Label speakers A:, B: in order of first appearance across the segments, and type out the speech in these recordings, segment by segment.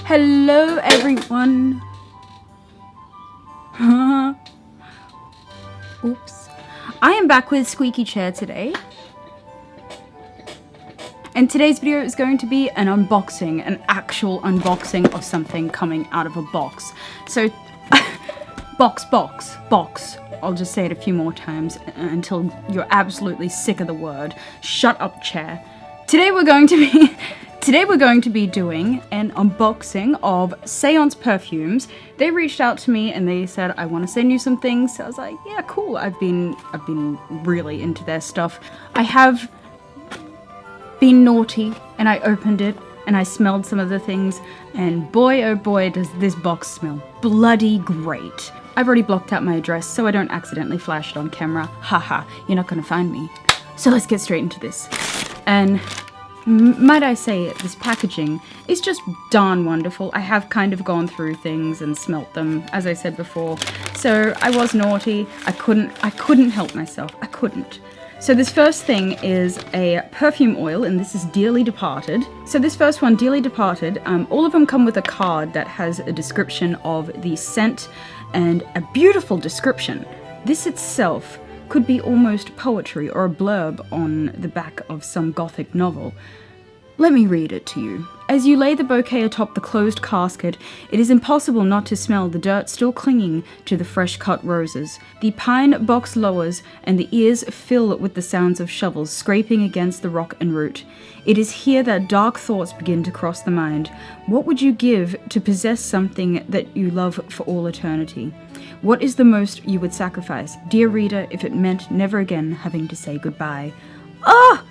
A: Hello everyone. Oops. I am back with Squeaky Chair today. And today's video is going to be an unboxing, an actual unboxing of something coming out of a box. So, box. I'll just say it a few more times until you're absolutely sick of the word. Shut up, chair. Today we're going to be doing an unboxing of Seance Perfumes. They reached out to me and they said, I want to send you some things. So I was like, yeah, cool. I've been really into their stuff. I have been naughty and I opened it and I smelled some of the things, and boy oh boy does this box smell bloody great. I've already blocked out my address so I don't accidentally flash it on camera. Haha, you're not gonna find me. So let's get straight into this. And might I say, this packaging is just darn wonderful. I have kind of gone through things and smelt them, as I said before. So I was naughty. I couldn't help myself. I couldn't. So this first thing is a perfume oil, and this is Dearly Departed. So this first one, Dearly Departed, all of them come with a card that has a description of the scent and a beautiful description. This itself could be almost poetry or a blurb on the back of some gothic novel. Let me read it to you. As you lay the bouquet atop the closed casket, it is impossible not to smell the dirt still clinging to the fresh-cut roses. The pine box lowers, and the ears fill with the sounds of shovels scraping against the rock and root. It is here that dark thoughts begin to cross the mind. What would you give to possess something that you love for all eternity? What is the most you would sacrifice, dear reader, if it meant never again having to say goodbye? Ah!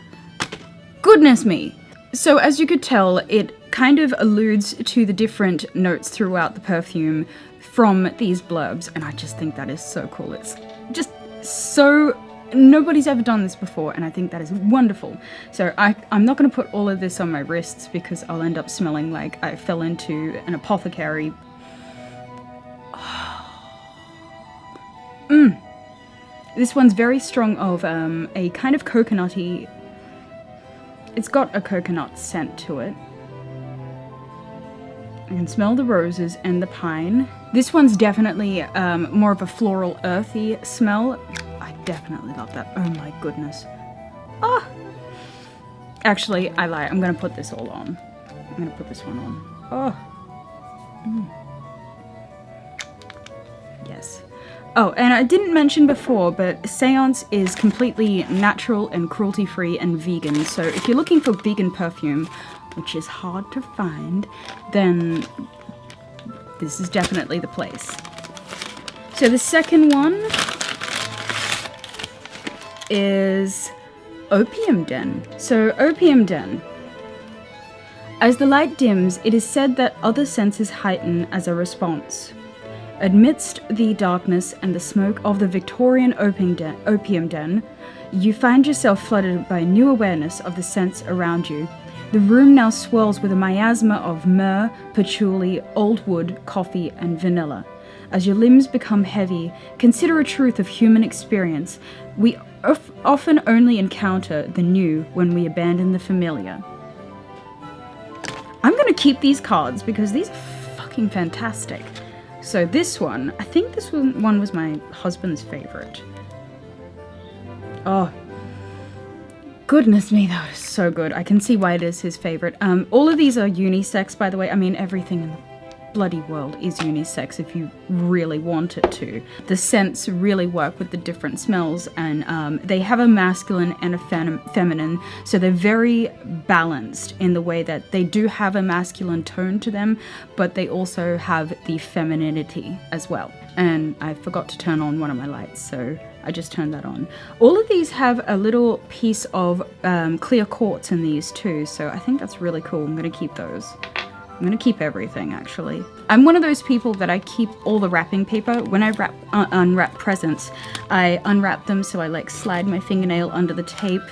A: Goodness me! So as you could tell, it kind of alludes to the different notes throughout the perfume from these blurbs, and I just think that is so cool. It's just so... nobody's ever done this before, and I think that is wonderful. So I'm not going to put all of this on my wrists because I'll end up smelling like I fell into an apothecary. This one's very strong of a kind of coconutty... It's got a coconut scent to it. I can smell the roses and the pine. This one's definitely more of a floral, earthy smell. I definitely love that. Oh my goodness. Ah! Actually, I lie. I'm going to put this all on. I'm going to put this one on. Oh. Yes. Oh, and I didn't mention before, but Seance is completely natural and cruelty-free and vegan. So if you're looking for vegan perfume, which is hard to find, then this is definitely the place. So the second one is Opium Den. So Opium Den. As the light dims, it is said that other senses heighten as a response. Amidst the darkness and the smoke of the Victorian Opium Den, you find yourself flooded by a new awareness of the scents around you. The room now swirls with a miasma of myrrh, patchouli, old wood, coffee, and vanilla. As your limbs become heavy, consider a truth of human experience. We often only encounter the new when we abandon the familiar. I'm going to keep these cards because these are fucking fantastic. So this one, I think this one was my husband's favorite. Oh, goodness me, that was so good. I can see why it is his favorite. All of these are unisex, by the way. I mean, everything in the bloody world is unisex if you really want it to. The scents really work with the different smells, and they have a masculine and a feminine, so they're very balanced in the way that they do have a masculine tone to them, but they also have the femininity as well. And I forgot to turn on one of my lights, so I just turned that on. All of these have a little piece of clear quartz in these too, so I think that's really cool. I'm going to keep those. I'm going to keep everything, actually. I'm one of those people that I keep all the wrapping paper. When I unwrap presents, I unwrap them so I like slide my fingernail under the tape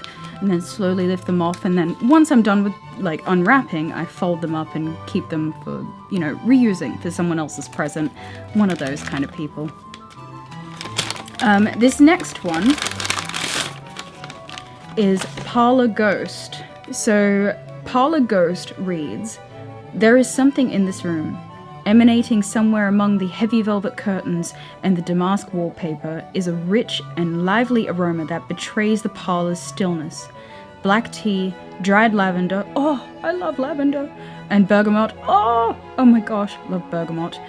A: and then slowly lift them off. And then once I'm done with like unwrapping, I fold them up and keep them for, you know, reusing for someone else's present. One of those kind of people. This next one is Parlour Ghost. So Parlour Ghost reads, There is something in this room. Emanating somewhere among the heavy velvet curtains and the damask wallpaper is a rich and lively aroma that betrays the parlour's stillness. Black tea, dried lavender, oh, I love lavender, and bergamot, oh my gosh, love bergamot,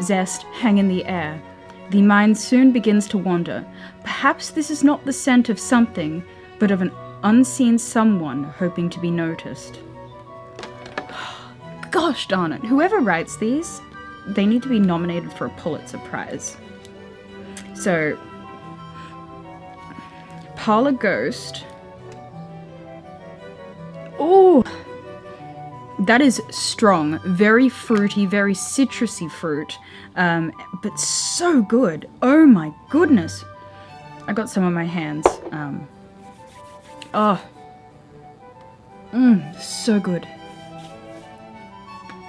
A: zest hang in the air. The mind soon begins to wander. Perhaps this is not the scent of something, but of an unseen someone hoping to be noticed. Gosh darn it, whoever writes these, they need to be nominated for a Pulitzer Prize. So, Parlour Ghost. Oh, that is strong, very fruity, very citrusy fruit, but so good. Oh my goodness. I got some on my hands. So good.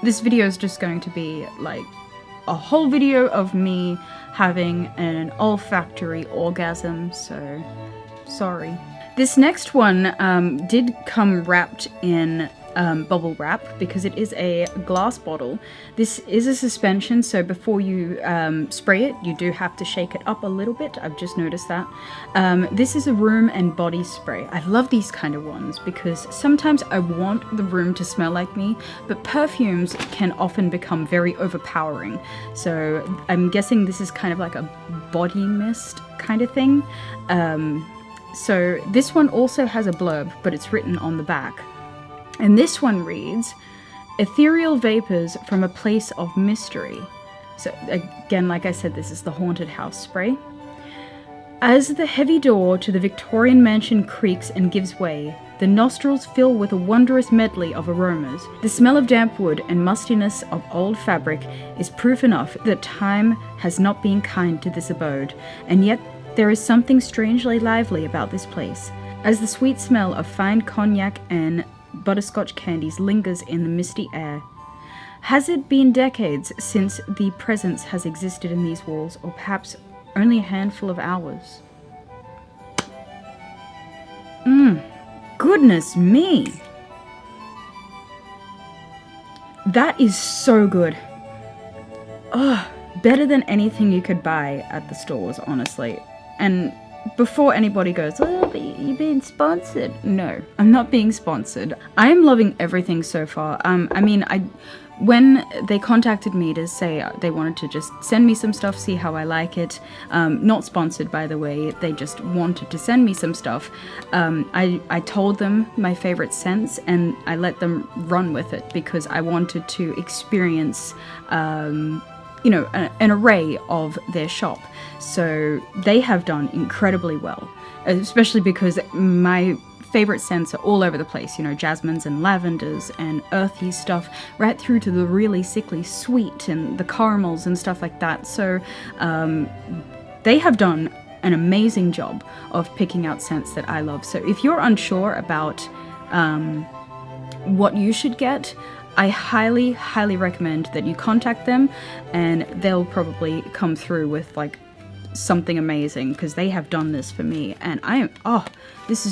A: This video is just going to be like a whole video of me having an olfactory orgasm, so sorry. This next one did come wrapped in bubble wrap because it is a glass bottle. This is a suspension, so before you spray it, you do have to shake it up a little bit. I've just noticed that. This is a room and body spray. I love these kind of ones because sometimes I want the room to smell like me, but perfumes can often become very overpowering. So I'm guessing this is kind of like a body mist kind of thing. So this one also has a blurb, but it's written on the back. And this one reads, Ethereal Vapors from a Place of Mystery. So again, like I said, this is the haunted house spray. As the heavy door to the Victorian mansion creaks and gives way, the nostrils fill with a wondrous medley of aromas. The smell of damp wood and mustiness of old fabric is proof enough that time has not been kind to this abode, and yet there is something strangely lively about this place. As the sweet smell of fine cognac and butterscotch candies lingers in the misty air. Has it been decades since the presence has existed in these walls, or perhaps only a handful of hours? Goodness me! That is so good. Oh, better than anything you could buy at the stores, honestly. And before anybody goes, oh, but you're being sponsored. No, I'm not being sponsored. I am loving everything so far. When they contacted me to say they wanted to just send me some stuff, see how I like it, not sponsored by the way, they just wanted to send me some stuff, I told them my favorite scents and I let them run with it because I wanted to experience an array of their shop. So they have done incredibly well, especially because my favorite scents are all over the place, jasmines and lavenders and earthy stuff, right through to the really sickly sweet and the caramels and stuff like that. So they have done an amazing job of picking out scents that I love. So if you're unsure about what you should get, I highly, highly recommend that you contact them and they'll probably come through with like something amazing because they have done this for me and this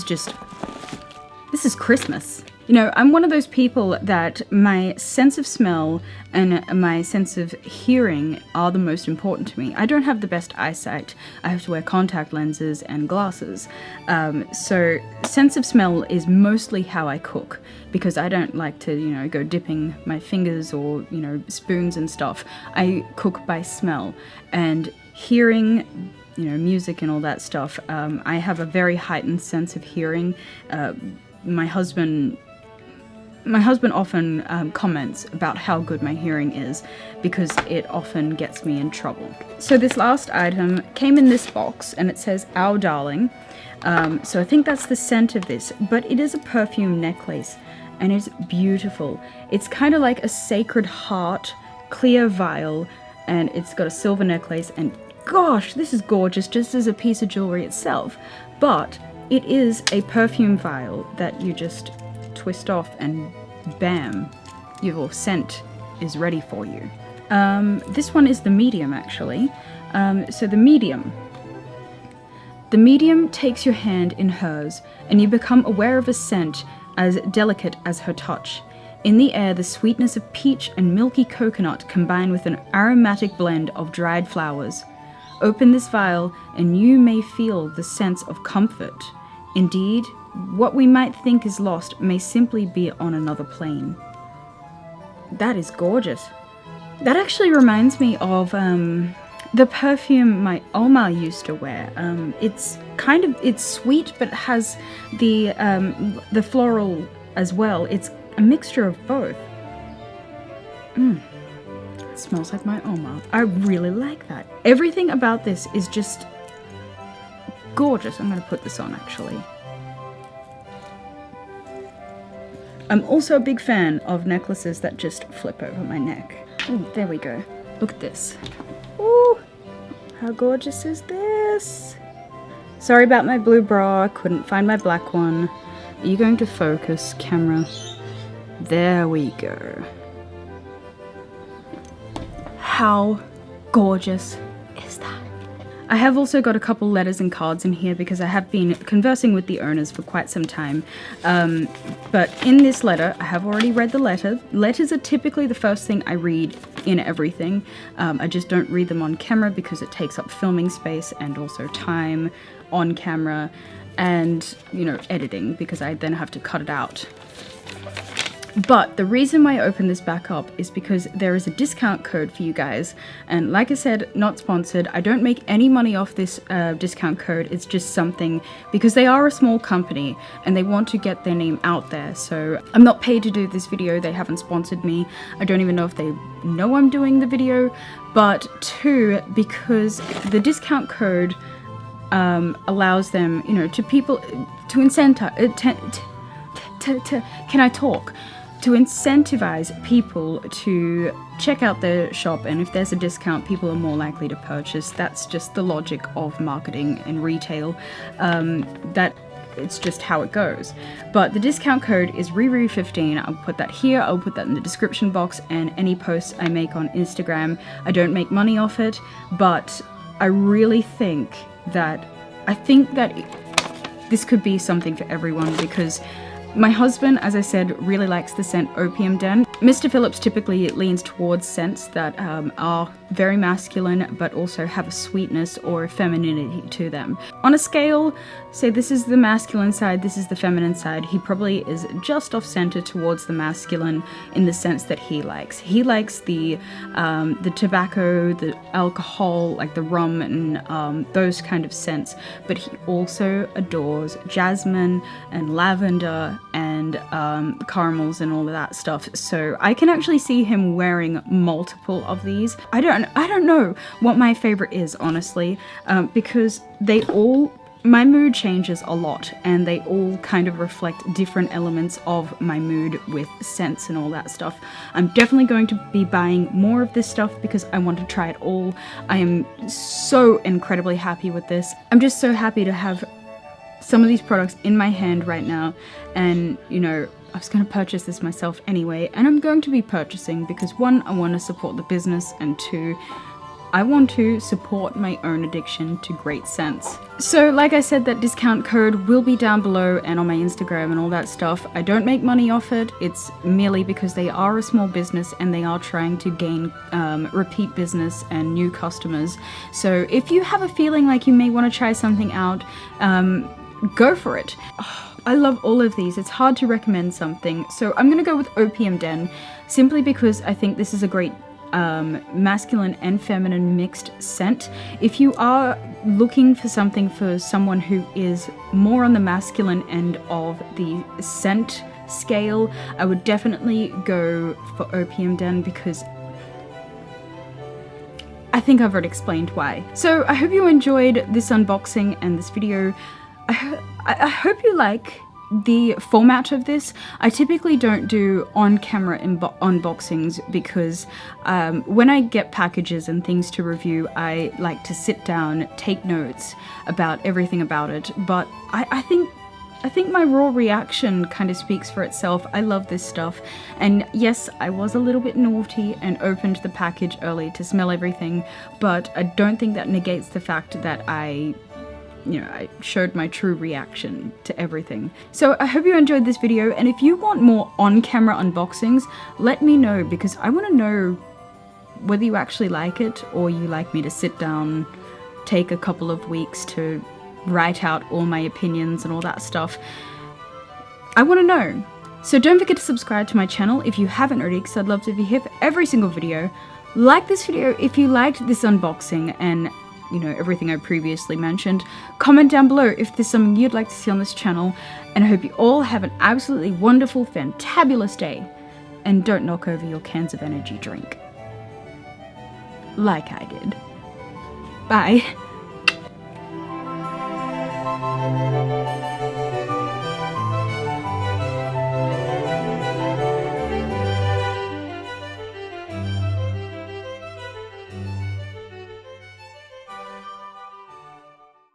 A: is Christmas. I'm one of those people that my sense of smell and my sense of hearing are the most important to me. I don't have the best eyesight. I have to wear contact lenses and glasses. So sense of smell is mostly how I cook because I don't like to, go dipping my fingers or, spoons and stuff. I cook by smell and hearing, music and all that stuff. I have a very heightened sense of hearing. My husband often comments about how good my hearing is because it often gets me in trouble. So this last item came in this box and it says Our Darling. So I think that's the scent of this, but it is a perfume necklace and it's beautiful. It's kind of like a sacred heart, clear vial, and it's got a silver necklace and gosh, this is gorgeous just as a piece of jewelry itself. But it is a perfume vial that you just twist off and bam, your scent is ready for you. This one is the medium actually. So the medium takes your hand in hers and you become aware of a scent as delicate as her touch. In the air, the sweetness of peach and milky coconut combine with an aromatic blend of dried flowers. Open this vial and you may feel the sense of comfort. Indeed, what we might think is lost may simply be on another plane. That is gorgeous. That actually reminds me of the perfume my Oma used to wear. It's sweet, but it has the floral as well. It's a mixture of both. It smells like my Oma. I really like that. Everything about this is just gorgeous. I'm gonna put this on actually. I'm also a big fan of necklaces that just flip over my neck. Oh, there we go. Look at this. Ooh, how gorgeous is this? Sorry about my blue bra, I couldn't find my black one. Are you going to focus, camera? There we go. How gorgeous is that? I have also got a couple letters and cards in here because I have been conversing with the owners for quite some time. But in this letter, I have already read the letter. Letters are typically the first thing I read in everything. I just don't read them on camera because it takes up filming space and also time on camera and, you know, editing because I then have to cut it out. But the reason why I opened this back up is because there is a discount code for you guys. And like I said, not sponsored. I don't make any money off this discount code. It's just something because they are a small company and they want to get their name out there. So I'm not paid to do this video. They haven't sponsored me. I don't even know if they know I'm doing the video. But two, because the discount code allows them, you know, to people to incentivize. Can I talk? To incentivize people to check out their shop, and if there's a discount, people are more likely to purchase. That's just the logic of marketing and retail. That it's just how it goes. But the discount code is ReeRee15. I'll put that here. I'll put that in the description box and any posts I make on Instagram. I don't make money off it, but I really think that this could be something for everyone because my husband, as I said, really likes the scent Opium Den. Mr. Phillips typically leans towards scents that are very masculine but also have a sweetness or a femininity to them. On a scale, say this is the masculine side, this is the feminine side, he probably is just off center towards the masculine in the sense that he likes. He likes the tobacco, the alcohol, like the rum and those kind of scents, but he also adores jasmine and lavender and caramels and all of that stuff. So I can actually see him wearing multiple of these. I don't know what my favorite is, honestly, because my mood changes a lot and they all kind of reflect different elements of my mood with scents and all that stuff. I'm definitely going to be buying more of this stuff because I want to try it all. I am so incredibly happy with this. I'm just so happy to have some of these products in my hand right now, and you know, I was going to purchase this myself anyway, and I'm going to be purchasing because one, I want to support the business, and two, I want to support my own addiction to great scents. So like I said, that discount code will be down below and on my Instagram and all that stuff. I don't make money off it. It's merely because they are a small business and they are trying to gain repeat business and new customers. So if you have a feeling like you may want to try something out, go for it. Oh, I love all of these. It's hard to recommend something. So I'm going to go with Opium Den simply because I think this is a great masculine and feminine mixed scent. If you are looking for something for someone who is more on the masculine end of the scent scale, I would definitely go for Opium Den because I think I've already explained why. So I hope you enjoyed this unboxing and this video. I hope you like the format of this. I typically don't do on-camera unboxings because when I get packages and things to review, I like to sit down, take notes about everything about it. But I think my raw reaction kind of speaks for itself. I love this stuff. And yes, I was a little bit naughty and opened the package early to smell everything, but I don't think that negates the fact that I I showed my true reaction to everything. So I hope you enjoyed this video, and if you want more on-camera unboxings, let me know, because I want to know whether you actually like it or you like me to sit down, take a couple of weeks to write out all my opinions and all that stuff. I want to know. So don't forget to subscribe to my channel if you haven't already, because I'd love to be here for every single video. Like this video if you liked this unboxing and everything I previously mentioned. Comment down below if there's something you'd like to see on this channel, and I hope you all have an absolutely wonderful, fantabulous day, and don't knock over your cans of energy drink. Like I did. Bye.